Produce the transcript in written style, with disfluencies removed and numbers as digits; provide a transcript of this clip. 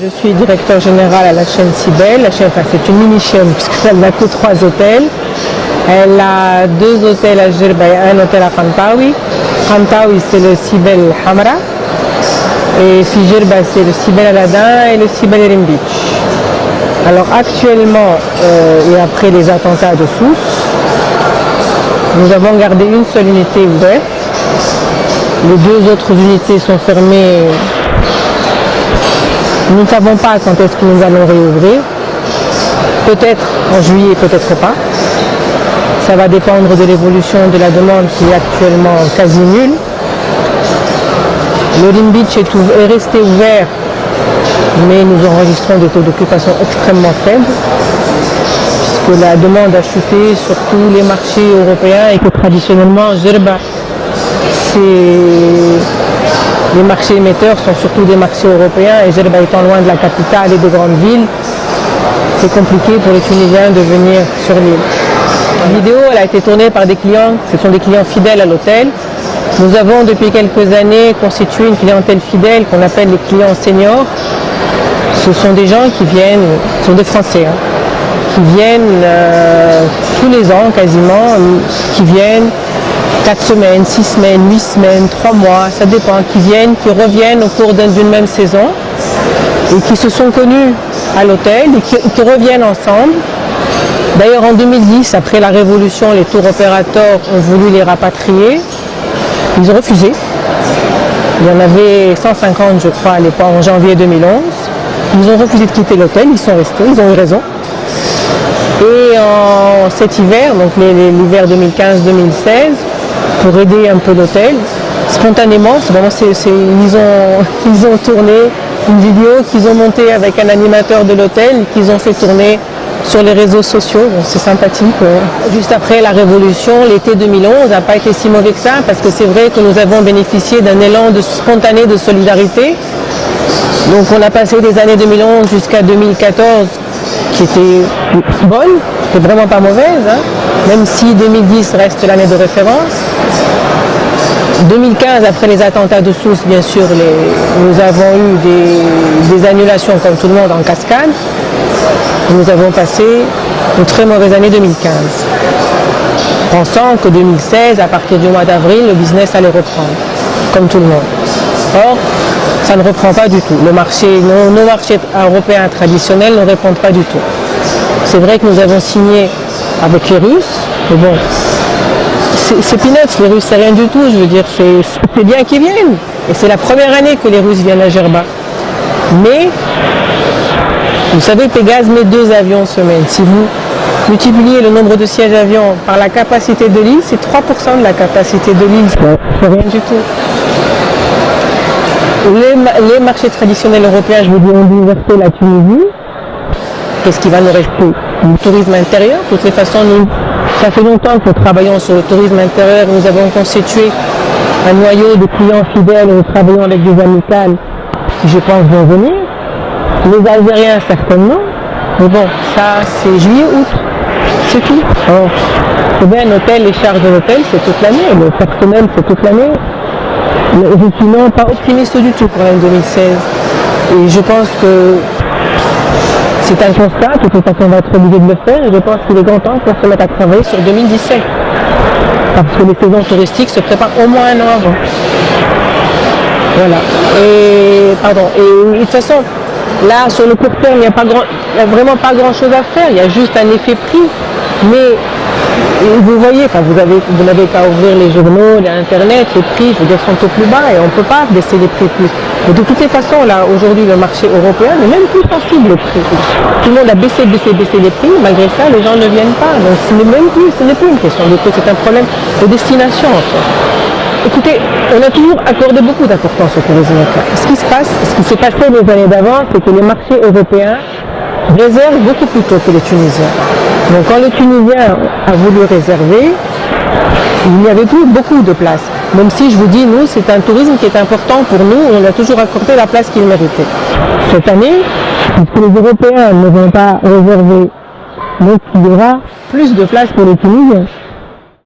Je suis directeur général à la chaîne Cybelle. La chaîne, c'est une mini-chaîne puisqu'elle n'a que 3 hôtels. Elle a 2 hôtels à Jerba et un hôtel à Khantaoui. Khantaoui, c'est le Cybelle Hamra. Et puis Jerba, c'est le Cybelle Aladin et le Cybelle Erin Beach. Alors actuellement, et après les attentats de Sousse, nous avons gardé une seule unité ouverte. Les 2 autres unités sont fermées. Nous ne savons pas quand est-ce que nous allons réouvrir. Peut-être en juillet, peut-être pas. Ça va dépendre de l'évolution de la demande qui est actuellement quasi nulle. Le Erin Beach est resté ouvert, mais nous enregistrons des taux d'occupation extrêmement faibles, puisque la demande a chuté sur tous les marchés européens et que traditionnellement, Jerba, les marchés émetteurs sont surtout des marchés européens et Jerba étant loin de la capitale et des grandes villes, c'est compliqué pour les Tunisiens de venir sur l'île. La vidéo elle a été tournée par des clients, ce sont des clients fidèles à l'hôtel. Nous avons depuis quelques années constitué une clientèle fidèle qu'on appelle les clients seniors. Ce sont des gens qui viennent, ce sont des Français, qui viennent tous les ans quasiment, qui viennent 4 semaines, 6 semaines, 8 semaines, 3 mois, ça dépend, qui viennent, qui reviennent au cours d'une même saison et qui se sont connus à l'hôtel et qui reviennent ensemble. D'ailleurs en 2010, après la Révolution, les tours opérateurs ont voulu les rapatrier. Ils ont refusé. Il y en avait 150 je crois à l'époque, en janvier 2011. Ils ont refusé de quitter l'hôtel, ils sont restés, ils ont eu raison. Et en cet hiver, donc l'hiver 2015-2016, pour aider un peu l'hôtel, spontanément, ils ont tourné une vidéo qu'ils ont montée avec un animateur de l'hôtel, qu'ils ont fait tourner sur les réseaux sociaux, donc c'est sympathique. Juste après la Révolution, l'été 2011 n'a pas été si mauvais que ça, parce que c'est vrai que nous avons bénéficié d'un élan spontané de solidarité. Donc on a passé des années 2011 jusqu'à 2014 qui étaient bonnes, qui n'étaient vraiment pas mauvaises, même si 2010 reste l'année de référence. 2015, après les attentats de Sousse, bien sûr, nous avons eu des annulations comme tout le monde en cascade. Nous avons passé une très mauvaise année 2015, pensant que 2016, à partir du mois d'avril, le business allait reprendre, comme tout le monde. Or, ça ne reprend pas du tout. Nos marchés européens traditionnels ne répondent pas du tout. C'est vrai que nous avons signé avec les Russes, mais bon, c'est peanuts, les Russes c'est rien du tout, je veux dire, c'est bien qu'ils viennent. Et c'est la première année que les Russes viennent à Jerba. Mais, vous savez, Pégase met 2 avions semaine. Si vous multipliez le nombre de sièges avions par la capacité de l'île, c'est 3% de la capacité de l'île, c'est rien du tout. Les marchés traditionnels européens, je vous dis, ont déserté la Tunisie. Qu'est-ce qui va nous rester? Le tourisme intérieur. De toutes les façons, ça fait longtemps que nous travaillons sur le tourisme intérieur. Nous avons constitué un noyau de clients fidèles. Nous travaillons avec des amicales qui, je pense, vont venir. Les Algériens, certainement. Mais bon, ça, c'est juillet-août. C'est tout. C'est bien un hôtel, les charges de l'hôtel, c'est toute l'année. Le personnel, c'est toute l'année. Sinon, pas optimiste du tout pour l'année 2016. Et je pense que c'est un constat, de toute façon on va être obligé de le faire, et je pense qu'il est grand temps qu'on se mette à travailler sur 2017. Parce que les saisons touristiques se préparent au moins 1 an avant. Voilà. Et de toute façon, là, sur le court terme, il n'y a vraiment pas grand chose à faire, il y a juste un effet prix. Mais vous voyez, vous n'avez qu'à ouvrir les journaux, Internet, les prix, je veux dire, sont au plus bas et on ne peut pas baisser les prix plus. Et de toutes les façons, là, aujourd'hui, le marché européen n'est même plus sensible au prix. Tout le monde a baissé les prix, malgré ça, les gens ne viennent pas. Donc ce n'est plus une question de prix, c'est un problème de destination, en fait. Écoutez, on a toujours accordé beaucoup d'importance au tourisme local. Ce qui se passe, ce qui s'est passé les années d'avant, c'est que les marchés européens réservent beaucoup plus tôt que les Tunisiens. Donc quand le Tunisien a voulu réserver, il n'y avait plus beaucoup de places. Même si je vous dis, nous, c'est un tourisme qui est important pour nous, on a toujours accordé la place qu'il méritait. Cette année, puisque les Européens ne vont pas réserver, donc il y aura plus de places pour les Tunisiens.